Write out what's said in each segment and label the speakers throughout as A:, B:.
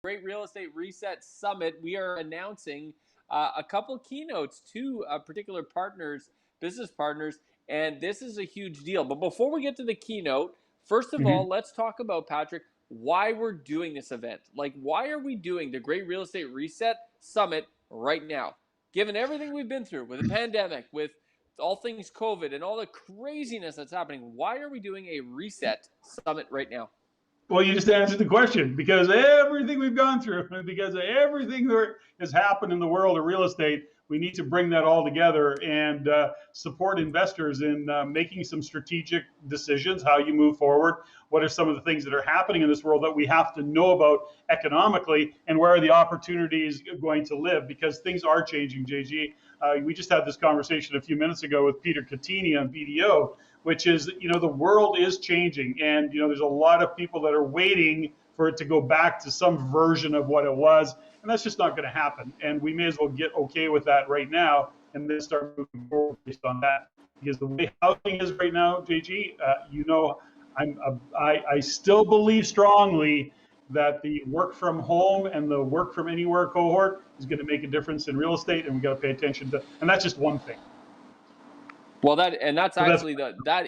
A: Great Real Estate Reset Summit, we are announcing a couple keynotes to particular partners, business partners, and this is a huge deal. But before we get to the keynote, first of all, let's talk about, Patrick, why we're doing this event. Like, why are we doing the Great Real Estate Reset Summit right now? Given everything we've been through with the pandemic, with all things COVID, and all the craziness that's happening, why are we doing a reset summit right now?
B: Well, you just answered the question, because everything we've gone through, because of everything that has happened in the world of real estate, we need to bring that all together and support investors in making some strategic decisions, how you move forward, what are some of the things that are happening in this world that we have to know about economically, and where are the opportunities going to live, because things are changing, JG. We just had this conversation a few minutes ago with Peter Catini on BDO, which is, the world is changing, and there's a lot of people that are waiting for it to go back to some version of what it was, and that's just not going to happen. And we may as well get okay with that right now, and then start moving forward based on that. Because the way housing is right now, JG, I still believe strongly that the work from home and the work from anywhere cohort is going to make a difference in real estate, and we got to pay attention to. And that's just one thing.
A: Well, that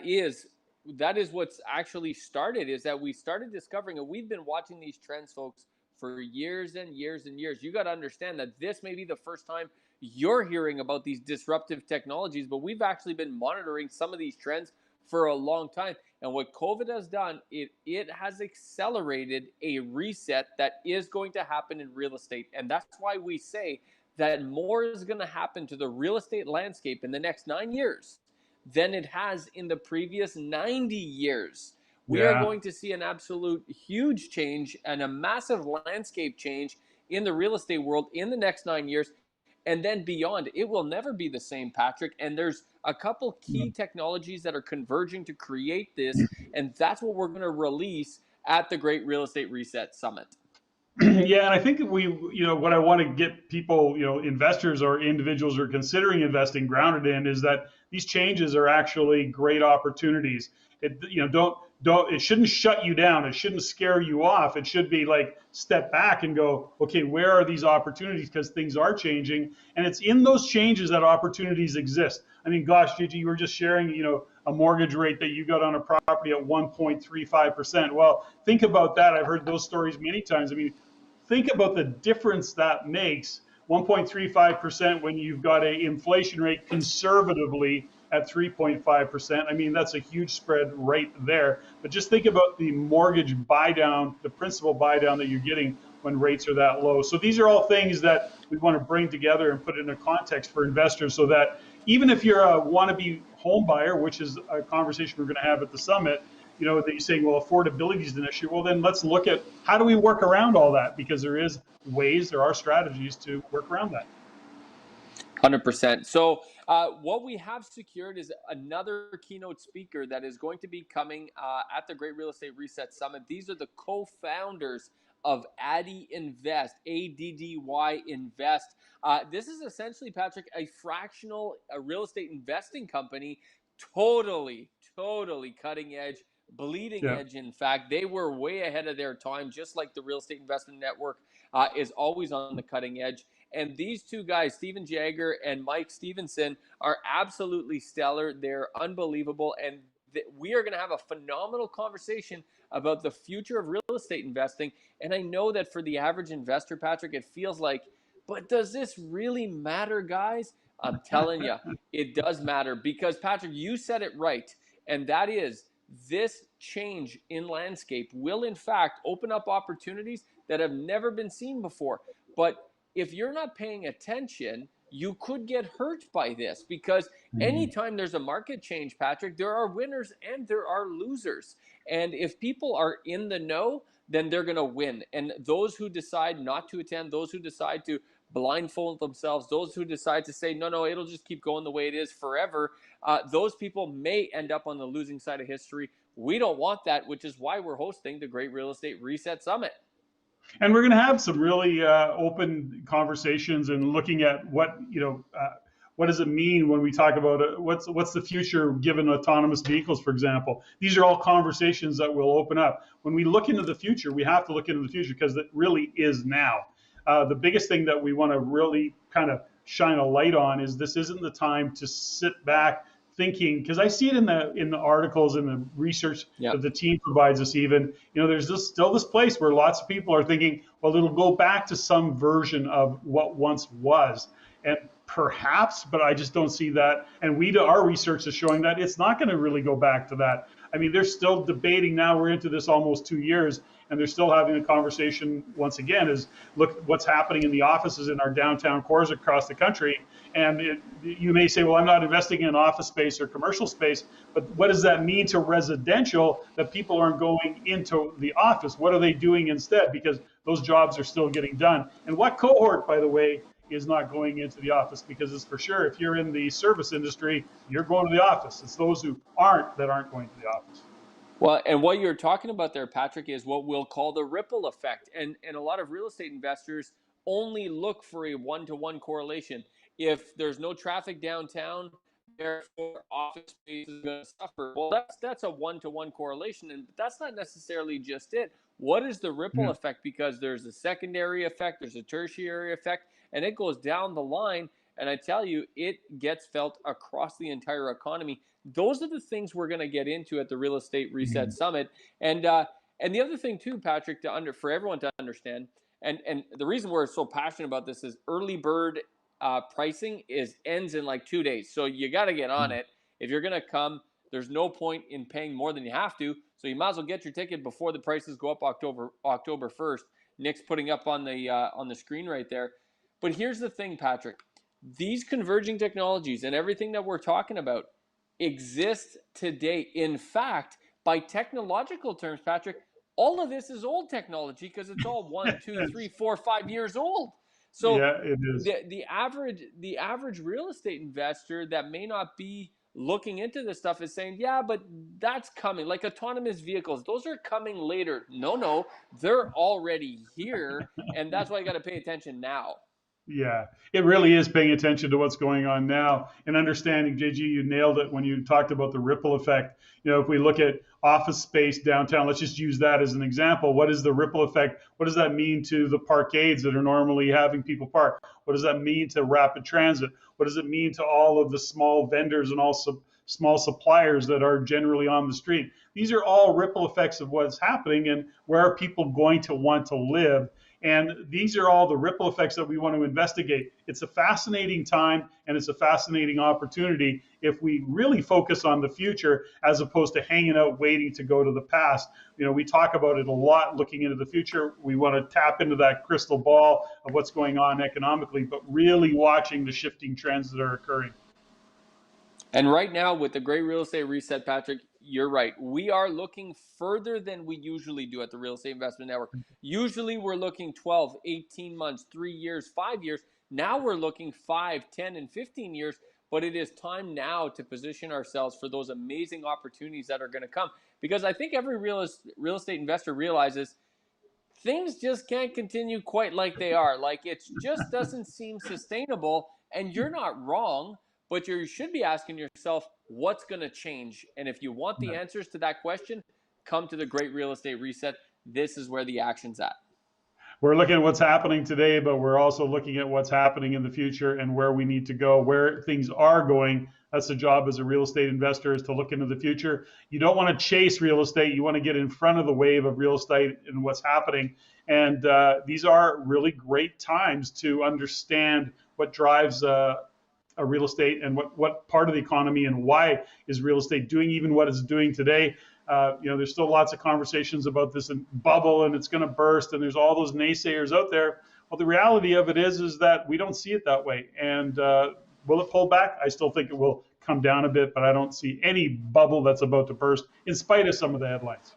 A: is what's actually started, is that we started discovering, and we've been watching these trends, folks, for years and years and years. You got to understand that this may be the first time you're hearing about these disruptive technologies, but we've actually been monitoring some of these trends for a long time. And what COVID has done, it has accelerated a reset that is going to happen in real estate. And that's why we say that more is going to happen to the real estate landscape in the next 9 years than it has in the previous 90 years. We are going to see an absolute huge change and a massive landscape change in the real estate world in the next 9 years. And then beyond, it will never be the same, Patrick. And there's a couple key technologies that are converging to create this. And that's what we're going to release at the Great Real Estate Reset Summit.
B: Yeah, and I think what I want to get people, investors or individuals who are considering investing grounded in is that these changes are actually great opportunities. It shouldn't shut you down. It shouldn't scare you off. It should be like, step back and go, okay, where are these opportunities? Because things are changing, and it's in those changes that opportunities exist. I mean, gosh, Gigi, you were just sharing, a mortgage rate that you got on a property at 1.35%. Well, think about that. I've heard those stories many times. I mean, think about the difference that makes. 1.35% when you've got an inflation rate conservatively at 3.5%. I mean, that's a huge spread right there. But just think about the mortgage buy down, the principal buy down that you're getting when rates are that low. So these are all things that we want to bring together and put in a context for investors, so that even if you're a wannabe home buyer, which is a conversation we're going to have at the summit, that you're saying, well, affordability is an issue. Well, then let's look at how do we work around all that, because there are strategies to work around that.
A: 100%. So what we have secured is another keynote speaker that is going to be coming at the Great Real Estate Reset Summit. These are the co-founders of Addy Invest, ADDY Invest. This is essentially, Patrick, a fractional real estate investing company, totally cutting edge, bleeding edge. In fact, they were way ahead of their time, just like the Real Estate Investment Network is always on the cutting edge. And these two guys, Steven Jagger and Mike Stevenson, are absolutely stellar. They're unbelievable. And we are going to have a phenomenal conversation about the future of real estate investing. And I know that for the average investor, Patrick, it feels like, but does this really matter, guys? I'm telling you, it does matter, because, Patrick, you said it right. And that is, this change in landscape will, in fact, open up opportunities that have never been seen before. But if you're not paying attention, you could get hurt by this, because anytime there's a market change, Patrick, there are winners and there are losers. And if people are in the know, then they're going to win. And those who decide not to attend, those who decide to blindfold themselves, those who decide to say, no, it'll just keep going the way it is forever, those people may end up on the losing side of history. We don't want that, which is why we're hosting the Great Real Estate Reset Summit.
B: And we're going to have some really open conversations and looking at what what does it mean when we talk about what's the future given autonomous vehicles, for example? These are all conversations that will open up. When we look into the future, we have to look into the future because it really is now. The biggest thing that we want to really kind of shine a light on is this isn't the time to sit back thinking, because I see it in the articles and the research that
A: Yep.
B: the team provides us. Even there's still this place where lots of people are thinking, well, it'll go back to some version of what once was, and perhaps, but I just don't see that. And our research is showing that it's not going to really go back to that. I mean, they're still debating now. We're into this almost 2 years, and they're still having a conversation once again. Is look what's happening in the offices in our downtown cores across the country. And you may say, well, I'm not investing in office space or commercial space, but what does that mean to residential that people aren't going into the office? What are they doing instead? Because those jobs are still getting done. And what cohort, by the way, is not going into the office? Because it's for sure, if you're in the service industry, you're going to the office. It's those who aren't that aren't going to the office.
A: Well, and what you're talking about there, Patrick, is what we'll call the ripple effect. And a lot of real estate investors only look for a one-to-one correlation. If there's no traffic downtown, therefore office space is going to suffer. Well, that's a one-to-one correlation, and that's not necessarily just it. What is the ripple
B: Yeah.
A: effect? Because there's a secondary effect, there's a tertiary effect, and it goes down the line. And I tell you, it gets felt across the entire economy. Those are the things we're going to get into at the Real Estate Reset
B: Mhm.
A: Summit. And the other thing too, Patrick, for everyone to understand, and the reason we're so passionate about this is early bird pricing ends in like 2 days. So you got to get on it. If you're going to come, there's no point in paying more than you have to. So you might as well get your ticket before the prices go up October 1st. Nick's putting up on the screen right there. But here's the thing, Patrick. These converging technologies and everything that we're talking about exist today. In fact, by technological terms, Patrick, all of this is old technology because it's all 1, 2, 3, 4, 5 years old. So
B: Yeah, it is.
A: the average real estate investor that may not be looking into this stuff is saying, yeah, but that's coming. Like autonomous vehicles, those are coming later. No, they're already here, and that's why you got to pay attention now.
B: Yeah, it really is paying attention to what's going on now and understanding, JG, you nailed it when you talked about the ripple effect. If we look at office space downtown, let's just use that as an example. What is the ripple effect? What does that mean to the parkades that are normally having people park? What does that mean to rapid transit? What does it mean to all of the small vendors and also small suppliers that are generally on the street? These are all ripple effects of what's happening and where are people going to want to live. And these are all the ripple effects that we want to investigate. It's a fascinating time and it's a fascinating opportunity if we really focus on the future as opposed to hanging out waiting to go to the past. We talk about it a lot looking into the future. We want to tap into that crystal ball of what's going on economically, but really watching the shifting trends that are occurring.
A: And right now, with the Great Real Estate Reset, Patrick, you're right. We are looking further than we usually do at the Real Estate Investment Network. Usually, we're looking 12, 18 months, 3 years, 5 years. Now we're looking 5, 10, and 15 years. But it is time now to position ourselves for those amazing opportunities that are going to come. Because I think every real estate investor realizes things just can't continue quite like they are. Like it just doesn't seem sustainable. And you're not wrong, but you should be asking yourself, what's going to change? And if you want the answers to that question, come to the Great Real Estate Reset. This is where the action's at.
B: We're looking at what's happening today, but we're also looking at what's happening in the future and where we need to go, where things are going. That's the job as a real estate investor, is to look into the future. You don't want to chase real estate. You want to get in front of the wave of real estate and what's happening. And these are really great times to understand what drives a real estate and what part of the economy and why is real estate doing even what it's doing today. There's still lots of conversations about this bubble and it's going to burst, and there's all those naysayers out there. Well, the reality of it is that we don't see it that way. And will it pull back? I still think it will come down a bit, but I don't see any bubble that's about to burst, in spite of some of the headlines.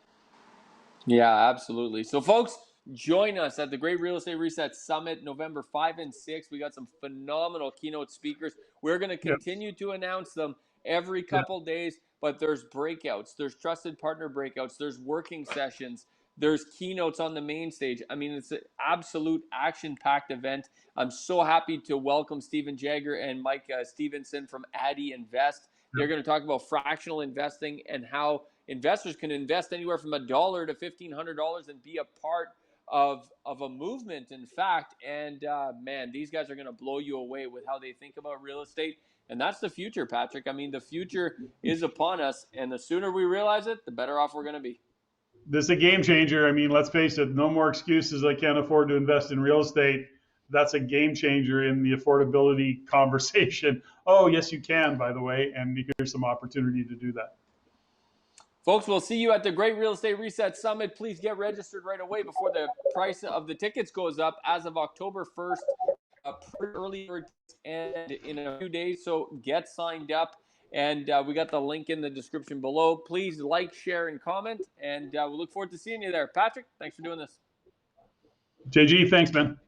A: Yeah, absolutely. So, folks, join us at the Great Real Estate Reset Summit, November 5 and 6. We got some phenomenal keynote speakers. We're going to
B: Yeah,
A: continue to announce them every
B: yeah,
A: couple days, but there's breakouts, there's trusted partner breakouts, there's working sessions, There's keynotes on the main stage. I mean, it's an absolute action-packed event. I'm so happy to welcome Stephen Jagger and Mike Stevenson from Addy Invest. They're going to talk about fractional investing and how investors can invest anywhere from $1 to $1,500 and be a part of a movement, in fact. And man, these guys are going to blow you away with how they think about real estate. And that's the future, Patrick. I mean, the future is upon us, and the sooner we realize it, the better off we're going to be.
B: This is a game changer. I mean, let's face it, no more excuses. I can't afford to invest in real estate. That's a game changer in the affordability conversation. Oh, yes, you can, by the way, and here's some opportunity to do that.
A: Folks, we'll see you at the Great Real Estate Reset Summit. Please get registered right away before the price of the tickets goes up as of October 1st. Early and in a few days, so get signed up. And we got the link in the description below. Please like, share, and comment. And we look forward to seeing you there. Patrick, thanks for doing this.
B: JG, thanks, man.